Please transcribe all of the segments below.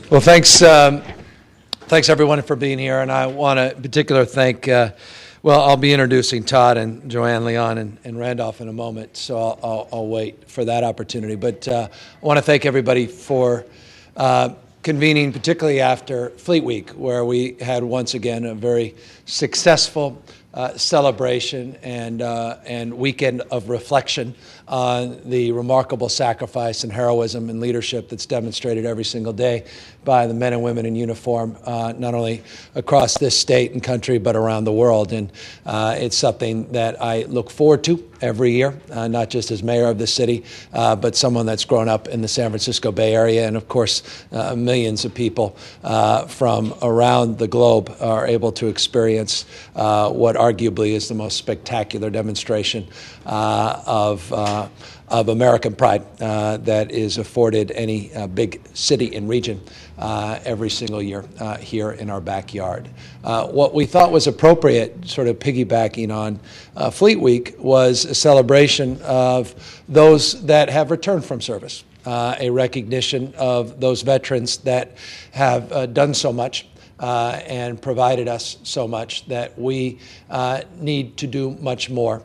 Well, thanks everyone for being here, and I want to in particular thank, I'll be introducing Todd and Joanne, Leon, and Randolph in a moment, so I'll wait for that opportunity. But I want to thank everybody for convening, particularly after Fleet Week, where we had once again a very successful celebration and weekend of reflection on the remarkable sacrifice and heroism and leadership that's demonstrated every single day by the men and women in uniform, not only across this state and country, but around the world. And it's something that I look forward to every year, not just as mayor of the city, but someone that's grown up in the San Francisco Bay Area. And of course, millions of people from around the globe are able to experience what arguably is the most spectacular demonstration of American pride that is afforded any big city and region every single year here in our backyard. What we thought was appropriate, sort of piggybacking on Fleet Week, was a celebration of those that have returned from service, a recognition of those veterans that have done so much and provided us so much that we need to do much more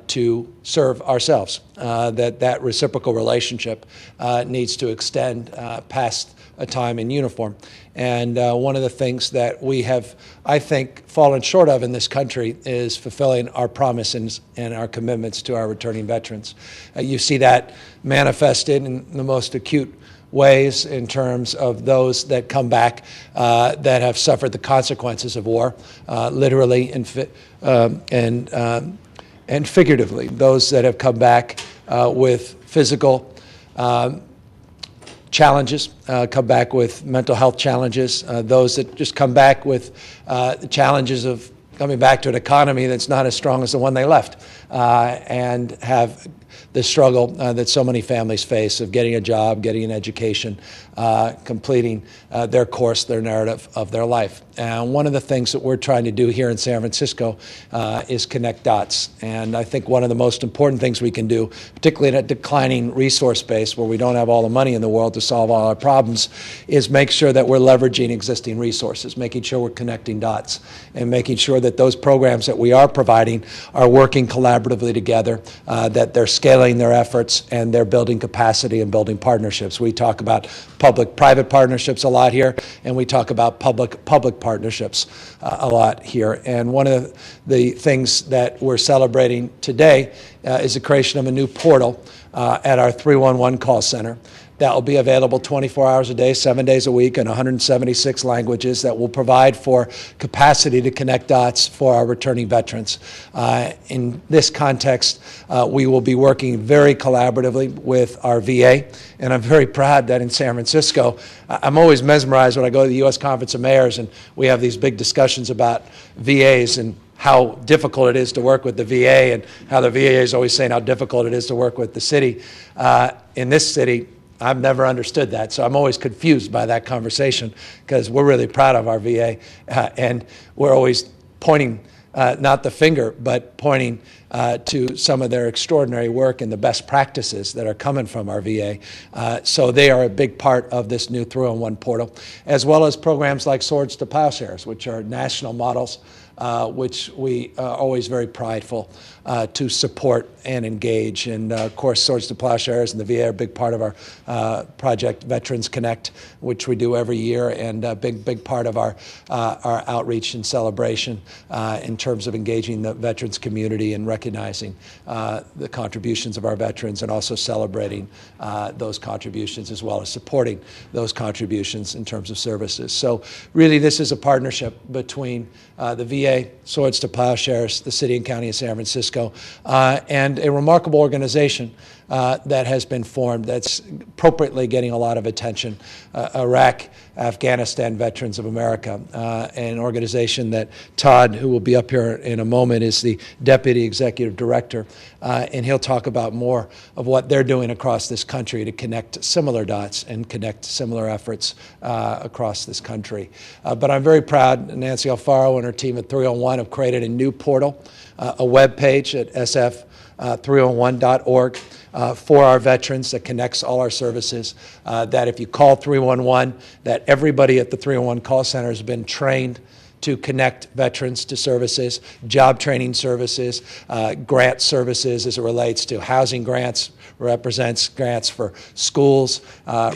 to serve ourselves, that reciprocal relationship needs to extend past a time in uniform. And one of the things that we have, I think, fallen short of in this country is fulfilling our promises and our commitments to our returning veterans. You see that manifested in the most acute ways in terms of those that come back that have suffered the consequences of war, literally and figuratively. Those that have come back with physical challenges, come back with mental health challenges, those that just come back with the challenges of coming back to an economy that's not as strong as the one they left, and have the struggle that so many families face of getting a job, getting an education, completing their course, their narrative of their life. And one of the things that we're trying to do here in San Francisco is connect dots. And I think one of the most important things we can do, particularly in a declining resource base where we don't have all the money in the world to solve all our problems, is make sure that we're leveraging existing resources, making sure we're connecting dots, and making sure that those programs that we are providing are working collaboratively together, that they're scaling their efforts and they're building capacity and building partnerships. We talk about public-private partnerships a lot here, and we talk about public-public partnerships a lot here. And one of the things that we're celebrating today is the creation of a new portal at our 311 call center that will be available 24 hours a day, 7 days a week, in 176 languages, that will provide for capacity to connect dots for our returning veterans. In this context, we will be working very collaboratively with our VA, and I'm very proud that in San Francisco, I'm always mesmerized when I go to the U.S. Conference of Mayors and we have these big discussions about VAs and how difficult it is to work with the VA, and how the VA is always saying how difficult it is to work with the city. In this city, I've never understood that, so I'm always confused by that conversation, because we're really proud of our VA, and we're always pointing not the finger, but pointing to some of their extraordinary work and the best practices that are coming from our VA. So they are a big part of this new 311 portal, as well as programs like Swords to Plowshares, which are national models, which we are always very prideful to support and engage. And of course, Swords to Plowshares and the VA are a big part of our project Veterans Connect, which we do every year, and a big part of our outreach and celebration in terms of engaging the veterans community and recognizing the contributions of our veterans, and also celebrating those contributions, as well as supporting those contributions in terms of services. So really, this is a partnership between the VA, Swords to Plowshares, the City and County of San Francisco, and a remarkable organization that has been formed that's appropriately getting a lot of attention, Iraq, Afghanistan Veterans of America, an organization that Todd, who will be up here in a moment, is the Deputy Executive Director, and he'll talk about more of what they're doing across this country to connect similar dots and connect similar efforts across this country. But I'm very proud Nancy Alfaro and her team at 301 have created a new portal, a web page at SF301.org, for our veterans that connects all our services, that if you call 311, that everybody at the 311 call center has been trained to connect veterans to services, job training services, grant services as it relates to housing grants, represents grants for schools,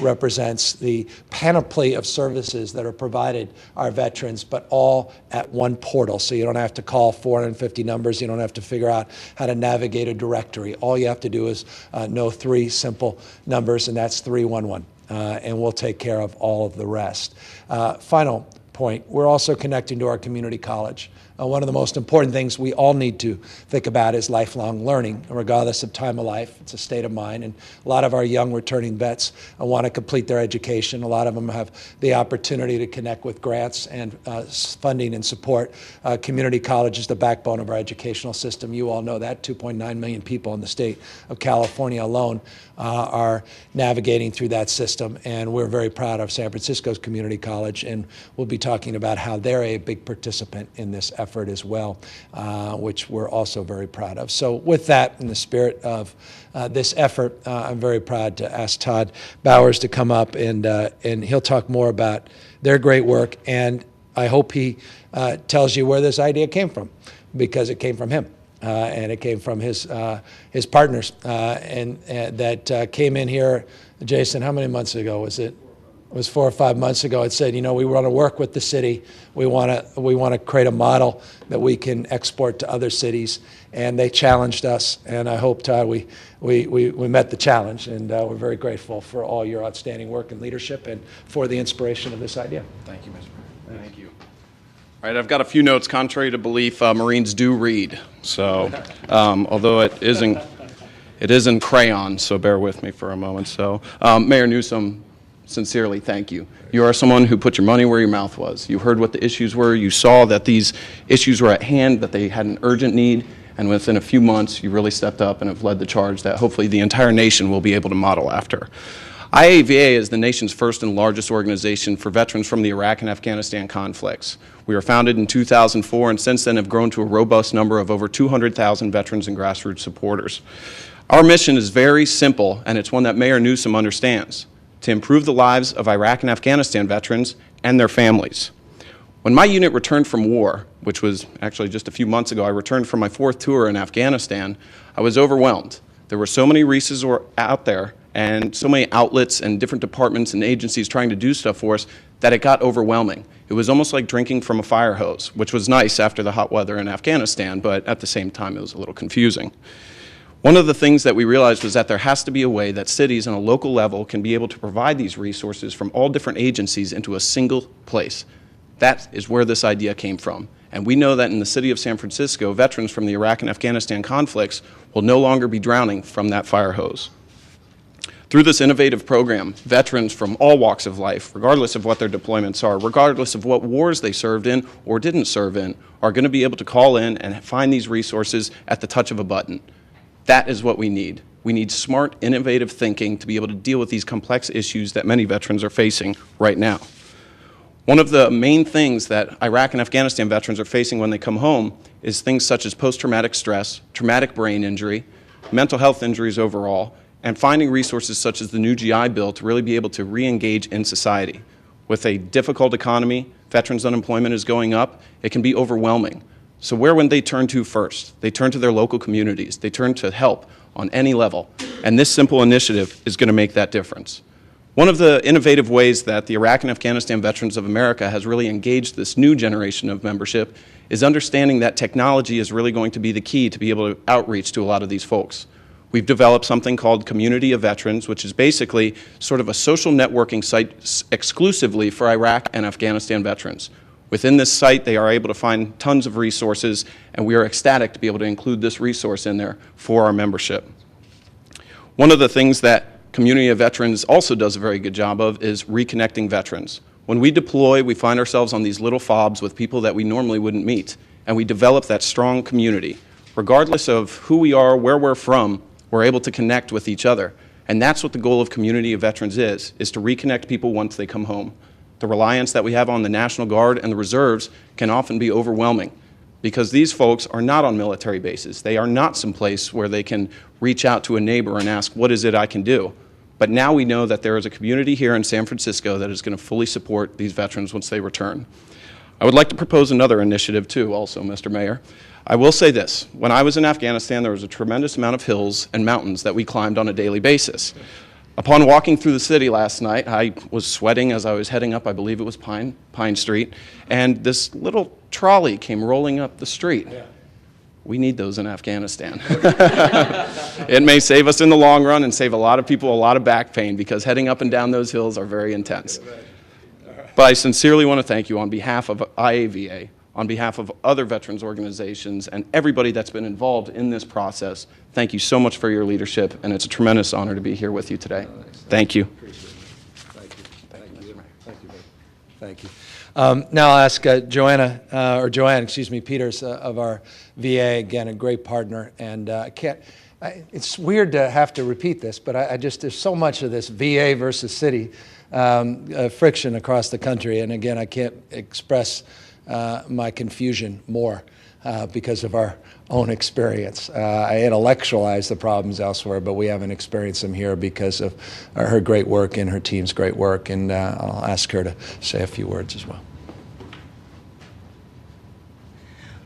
represents the panoply of services that are provided our veterans, but all at one portal. So you don't have to call 450 numbers. You don't have to figure out how to navigate a directory. All you have to do is know 3 simple numbers, and that's 311. And we'll take care of all of the rest. Final point, we're also connecting to our community college. One of the most important things we all need to think about is lifelong learning, regardless of time of life. It's a state of mind, and a lot of our young returning vets want to complete their education. A lot of them have the opportunity to connect with grants and funding and support. Community college is the backbone of our educational system. You all know that. 2.9 million people in the state of California alone are navigating through that system, and we're very proud of San Francisco's community college, and we'll be talking about how they're a big participant in this effort as well, which we're also very proud of. So with that, in the spirit of this effort, I'm very proud to ask Todd Bowers to come up, and he'll talk more about their great work, and I hope he tells you where this idea came from, because it came from him. And it came from his partners, and that came in here. Jason, how many months ago was it? It was 4 or 5 months ago. It said, you know, we want to work with the city. We want to create a model that we can export to other cities. And they challenged us. And I hope, Todd, we met the challenge. And we're very grateful for all your outstanding work and leadership, and for the inspiration of this idea. Thank you, Mr. President. Thank you. All right, I've got a few notes. Contrary to belief, Marines do read. So, although it is in crayon, so bear with me for a moment. So, Mayor Newsom, sincerely, thank you. You are someone who put your money where your mouth was. You heard what the issues were. You saw that these issues were at hand, that they had an urgent need, and within a few months, you really stepped up and have led the charge that hopefully the entire nation will be able to model after. IAVA is the nation's first and largest organization for veterans from the Iraq and Afghanistan conflicts. We were founded in 2004, and since then have grown to a robust number of over 200,000 veterans and grassroots supporters. Our mission is very simple, and it's one that Mayor Newsom understands: to improve the lives of Iraq and Afghanistan veterans and their families. When my unit returned from war, which was actually just a few months ago, I returned from my 4th tour in Afghanistan, I was overwhelmed. There were so many resources out there, and so many outlets and different departments and agencies trying to do stuff for us, that it got overwhelming. It was almost like drinking from a fire hose, which was nice after the hot weather in Afghanistan, but at the same time it was a little confusing. One of the things that we realized was that there has to be a way that cities on a local level can be able to provide these resources from all different agencies into a single place. That is where this idea came from. And we know that in the city of San Francisco, veterans from the Iraq and Afghanistan conflicts will no longer be drowning from that fire hose. Through this innovative program, veterans from all walks of life, regardless of what their deployments are, regardless of what wars they served in or didn't serve in, are going to be able to call in and find these resources at the touch of a button. That is what we need. We need smart, innovative thinking to be able to deal with these complex issues that many veterans are facing right now. One of the main things that Iraq and Afghanistan veterans are facing when they come home is things such as post-traumatic stress, traumatic brain injury, mental health injuries overall, and finding resources such as the new GI Bill to really be able to re-engage in society. With a difficult economy, veterans' unemployment is going up, it can be overwhelming. So where would they turn to first? They turn to their local communities. They turn to help on any level. And this simple initiative is going to make that difference. One of the innovative ways that the Iraq and Afghanistan Veterans of America has really engaged this new generation of membership is understanding that technology is really going to be the key to be able to outreach to a lot of these folks. We've developed something called Community of Veterans, which is basically sort of a social networking site exclusively for Iraq and Afghanistan veterans. Within this site, they are able to find tons of resources, and we are ecstatic to be able to include this resource in there for our membership. One of the things that Community of Veterans also does a very good job of is reconnecting veterans. When we deploy, we find ourselves on these little fobs with people that we normally wouldn't meet, and we develop that strong community. Regardless of who we are, where we're from, we're able to connect with each other. And that's what the goal of Community of Veterans is to reconnect people once they come home. The reliance that we have on the National Guard and the reserves can often be overwhelming. because these folks are not on military bases. They are not someplace where they can reach out to a neighbor and ask, what is it I can do? But now we know that there is a community here in San Francisco that is going to fully support these veterans once they return. I would like to propose another initiative too, also, Mr. Mayor. I will say this. When I was in Afghanistan, there was a tremendous amount of hills and mountains that we climbed on a daily basis. Upon walking through the city last night, I was sweating as I was heading up, I believe it was Pine Street, and this little trolley came rolling up the street. Yeah. We need those in Afghanistan. It may save us in the long run and save a lot of people a lot of back pain, because heading up and down those hills are very intense. But I sincerely want to thank you on behalf of IAVA, on behalf of other veterans organizations, and everybody that's been involved in this process. Thank you so much for your leadership, and it's a tremendous honor to be here with you today. Thank you. Thank you. Thank you. Thank you. Now I'll ask Joanne Peters of our VA, again, a great partner, and it's weird to have to repeat this, but there's so much of this VA versus city friction across the country, and again, I can't express my confusion more because of our own experience. I intellectualize the problems elsewhere, but we haven't experienced them here because of her great work and her team's great work, and I'll ask her to say a few words as well.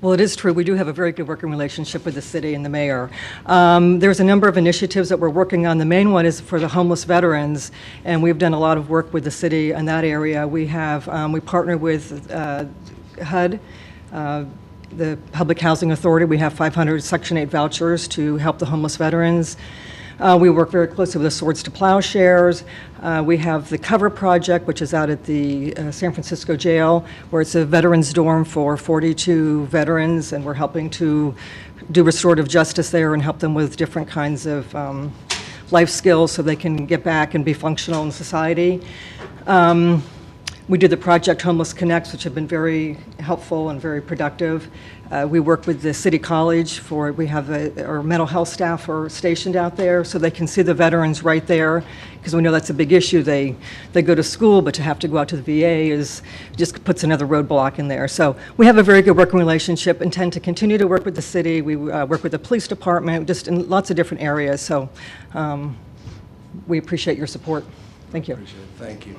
Well, it is true. We do have a very good working relationship with the city and the mayor. There's a number of initiatives that we're working on. The main one is for the homeless veterans, and we've done a lot of work with the city in that area. We partner with HUD, the Public Housing Authority. We have 500 Section 8 vouchers to help the homeless veterans. We work very closely with the Swords to Plowshares. We have the Cover Project, which is out at the San Francisco jail, where it's a veterans dorm for 42 veterans, and we're helping to do restorative justice there and help them with different kinds of life skills so they can get back and be functional in society. We do the Project Homeless Connects, which have been very helpful and very productive. We work with the City College we have our mental health staff are stationed out there so they can see the veterans right there, because we know that's a big issue. They go to school, but to have to go out to the VA just puts another roadblock in there. So we have a very good working relationship, intend to continue to work with the city. We work with the police department, just in lots of different areas. So we appreciate your support. Thank you. Appreciate it. Thank you.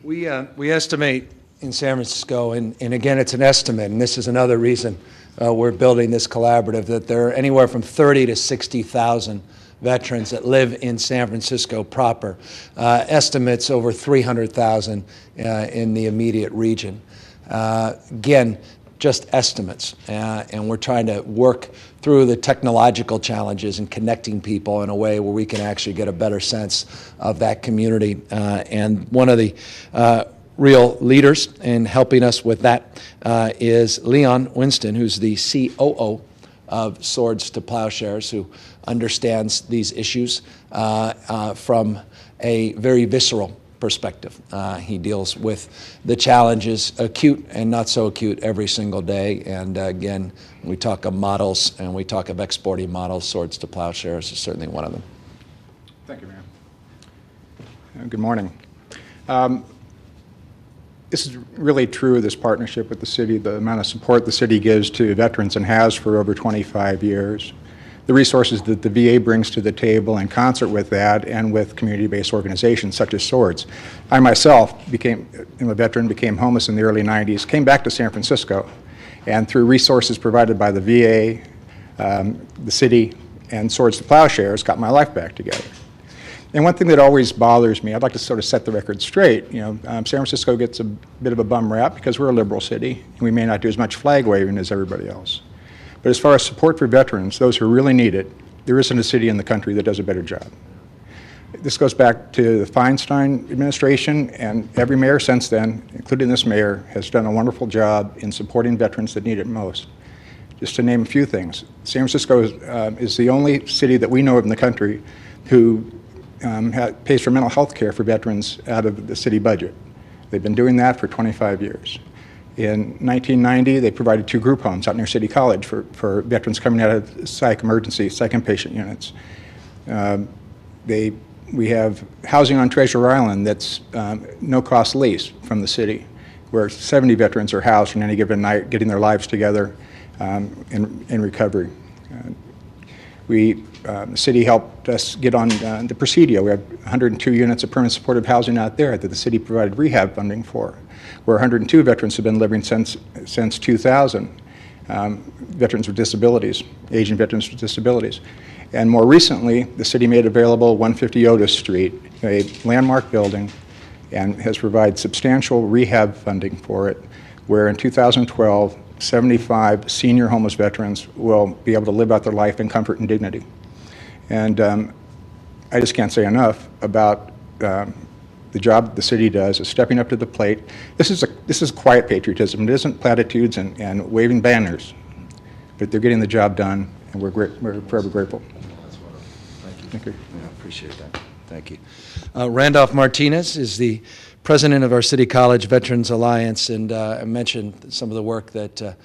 We estimate in San Francisco, and again, it's an estimate, and this is another reason we're building this collaborative, that there are anywhere from 30 to 60,000 veterans that live in San Francisco proper. Estimates over 300,000 in the immediate region. Again, just estimates, and we're trying to work through the technological challenges and connecting people in a way where we can actually get a better sense of that community. And one of the real leaders in helping us with that is Leon Winston, who's the COO of Swords to Plowshares, who understands these issues from a very visceral perspective. He deals with the challenges, acute and not so acute, every single day. And again, when we talk of models and we talk of exporting models, Swords to Plowshares is certainly one of them. Thank you, Mayor. Good morning. This is really true, this partnership with the city, the amount of support the city gives to veterans and has for over 25 years. The resources that the VA brings to the table in concert with that and with community-based organizations such as Swords. I myself am a veteran, became homeless in the early 90s, came back to San Francisco, and through resources provided by the VA, the city, and Swords to Plowshares, got my life back together. And one thing that always bothers me, I'd like to sort of set the record straight. San Francisco gets a bit of a bum rap because we're a liberal city, and we may not do as much flag waving as everybody else. But as far as support for veterans, those who really need it, there isn't a city in the country that does a better job. This goes back to the Feinstein administration, and every mayor since then, including this mayor, has done a wonderful job in supporting veterans that need it most. Just to name a few things, San Francisco is the only city that we know of in the country who pays for mental health care for veterans out of the city budget. They've been doing that for 25 years. In 1990, they provided 2 group homes out near City College for veterans coming out of psych emergency, psych inpatient units. We have housing on Treasure Island that's no-cost lease from the city, where 70 veterans are housed on any given night, getting their lives together in recovery. The city helped us get on the Presidio. We have 102 units of permanent supportive housing out there that the city provided rehab funding for, where 102 veterans have been living since 2000. Veterans with disabilities, Asian veterans with disabilities. And more recently, the city made available 150 Otis Street, a landmark building, and has provided substantial rehab funding for it, where in 2012, 75 senior homeless veterans will be able to live out their life in comfort and dignity. And I just can't say enough about the job the city does is stepping up to the plate. This is quiet patriotism. It isn't platitudes and waving banners, but they're getting the job done, and we're forever grateful. That's wonderful. Thank you. Thank you. Yeah, I appreciate that. Thank you. Randolph Martinez is the president of our City College Veterans Alliance, and I mentioned some of the work that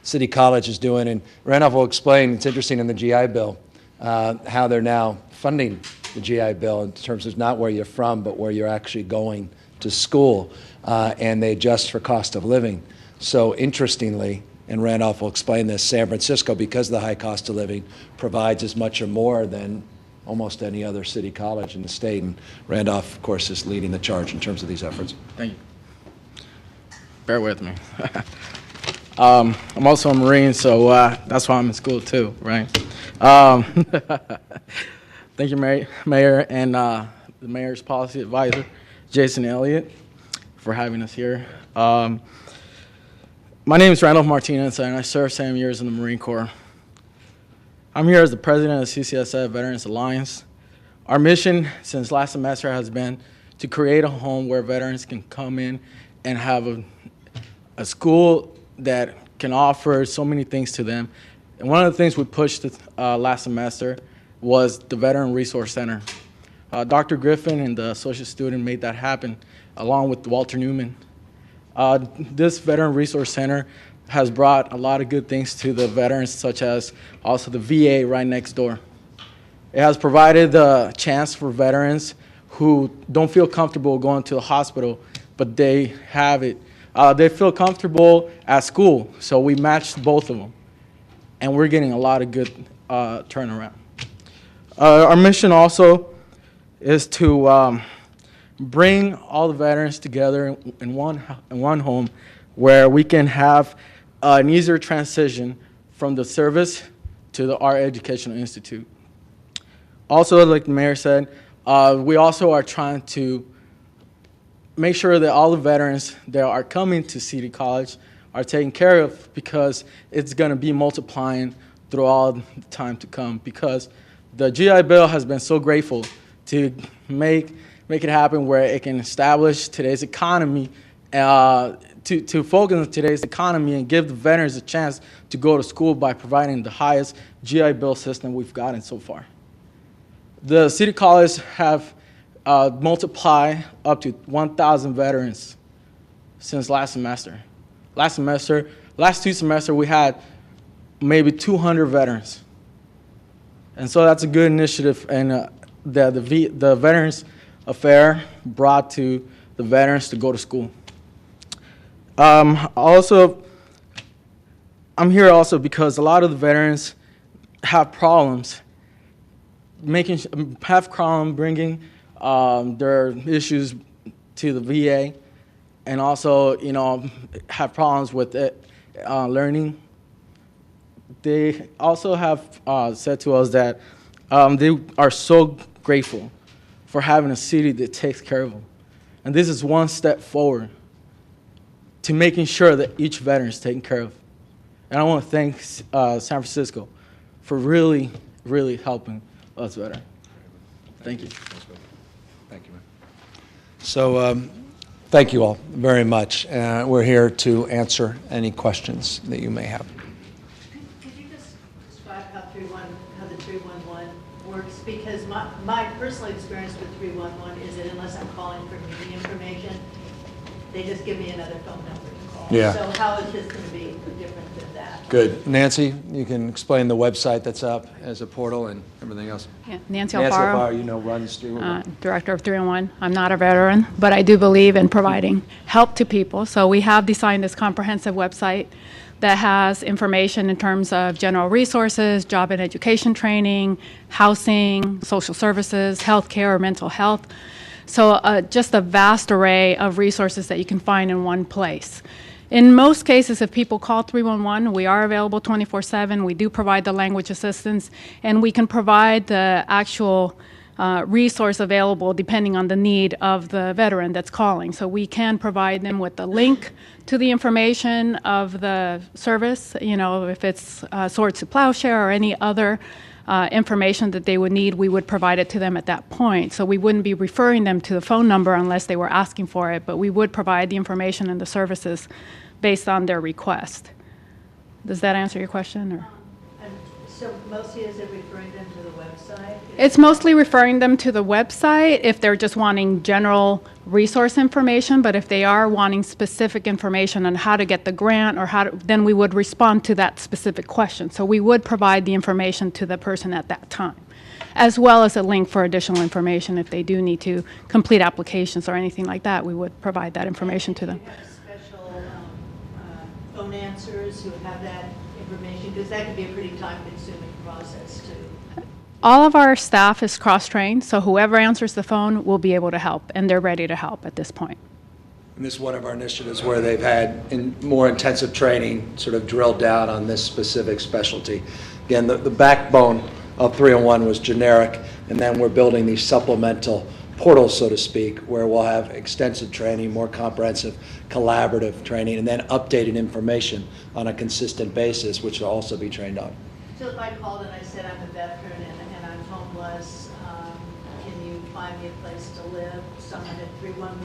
City College is doing. And Randolph will explain, it's interesting in the GI Bill, how they're now funding the GI Bill in terms of not where you're from, but where you're actually going to school, and they adjust for cost of living. So interestingly, and Randolph will explain this, San Francisco, because of the high cost of living, provides as much or more than almost any other city college in the state. And Randolph, of course, is leading the charge in terms of these efforts. Thank you. Bear with me. I'm also a Marine, so that's why I'm in school too, right? Thank you, Mayor, and the Mayor's Policy Advisor, Jason Elliott, for having us here. My name is Randolph Martinez, and I served 7 years in the Marine Corps. I'm here as the president of the Ccsa Veterans Alliance. Our mission since last semester has been to create a home where veterans can come in and have a school that can offer so many things to them. And one of the things we pushed last semester was the Veteran Resource Center. Dr. Griffin and the associate student made that happen, along with Walter Newman. This Veteran Resource Center has brought a lot of good things to the veterans, such as also the VA right next door. It has provided the chance for veterans who don't feel comfortable going to the hospital, but they have it. They feel comfortable at school, so we matched both of them. And we're getting a lot of good turnaround. Our mission also is to bring all the veterans together in one home where we can have an easier transition from the service to our educational institute. Also, like the mayor said, we also are trying to make sure that all the veterans that are coming to City College are taken care of, because it's going to be multiplying through all the time to come, because the GI Bill has been so grateful to make it happen where it can establish today's economy, to focus on today's economy and give the veterans a chance to go to school by providing the highest GI Bill system we've gotten so far. The City College have multiplied up to 1,000 veterans since last semester. Last two semesters, we had maybe 200 veterans. And so that's a good initiative, and the Veterans Affair brought to the veterans to go to school. Also, I'm here also because a lot of the veterans have problems bringing their issues to the VA, and also, have problems with it, learning. They also have said to us that they are so grateful for having a city that takes care of them. And this is one step forward to making sure that each veteran is taken care of. And I want to thank San Francisco for really, really helping us veterans. Thank you. Thank you, man. So thank you all very much. We're here to answer any questions that you may have. Could you just describe how the 311 works? Because my personal experience with 311 is that unless I'm calling for meeting information, they just give me another phone number to call. Yeah. So how is this going to be different than that? Good. Nancy, you can explain the website that's up as a portal and everything else. Yeah, Nancy Nancy Alfaro, runs through. Director of 311. I'm not a veteran, but I do believe in providing help to people. So we have designed this comprehensive website that has information in terms of general resources, job and education training, housing, social services, healthcare, or mental health. So just a vast array of resources that you can find in one place. In most cases, if people call 311, we are available 24/7. We do provide the language assistance, and we can provide the actual resource available depending on the need of the veteran that's calling. So we can provide them with the link to the information of the service, you know, if it's Swords to Plowshare or any other information that they would need, we would provide it to them at that point. So we wouldn't be referring them to the phone number unless they were asking for it, but we would provide the information and the services based on their request. Does that answer your question? Or? So mostly is it referring them to the website? It's mostly referring them to the website if they're just wanting general resource information, but if they are wanting specific information on how to get the grant or how to, then we would respond to that specific question. So we would provide the information to the person at that time, as well as a link for additional information if they do need to complete applications or anything like that. We would provide that information to them. Do you have special phone answers who have that information? Because that could be a pretty time-consuming process too. All of our staff is cross-trained, so whoever answers the phone will be able to help, and they're ready to help at this point. And this is one of our initiatives where they've had more intensive training, sort of drilled down on this specific specialty. Again, the backbone of 301 was generic, and then we're building these supplemental portals, so to speak, where we'll have extensive training, more comprehensive collaborative training, and then updated information on a consistent basis, which will also be trained on. So if I called and I said I'm a veteran and I'm homeless, can you find me a place to live? Someone at 311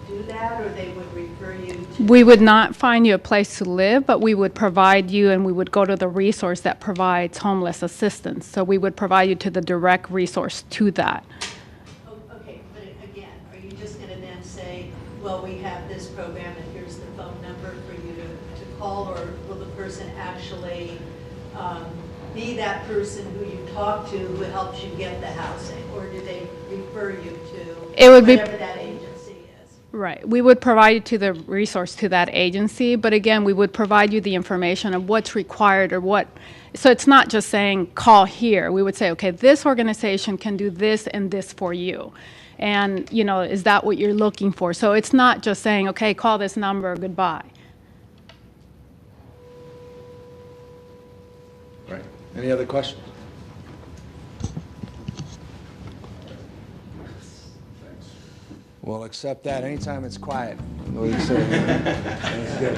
would do that, or they would refer you to? We would not find you a place to live, but we would provide you, and we would go to the resource that provides homeless assistance. So we would provide you to the direct resource to that. Okay, but again, are you just going to then say, well, we have this program and here's the phone number for you to call, or will the person actually be that person who you talk to who helps you get the housing, or do they refer you to whatever that agency is? Right. We would provide you to the resource to that agency, but again, we would provide you the information of what's required or what. So it's not just saying call here. We would say, okay, this organization can do this and this for you. And, you know, is that what you're looking for? So it's not just saying, okay, call this number, goodbye. Right. Any other questions? We'll accept that anytime it's quiet. That's good.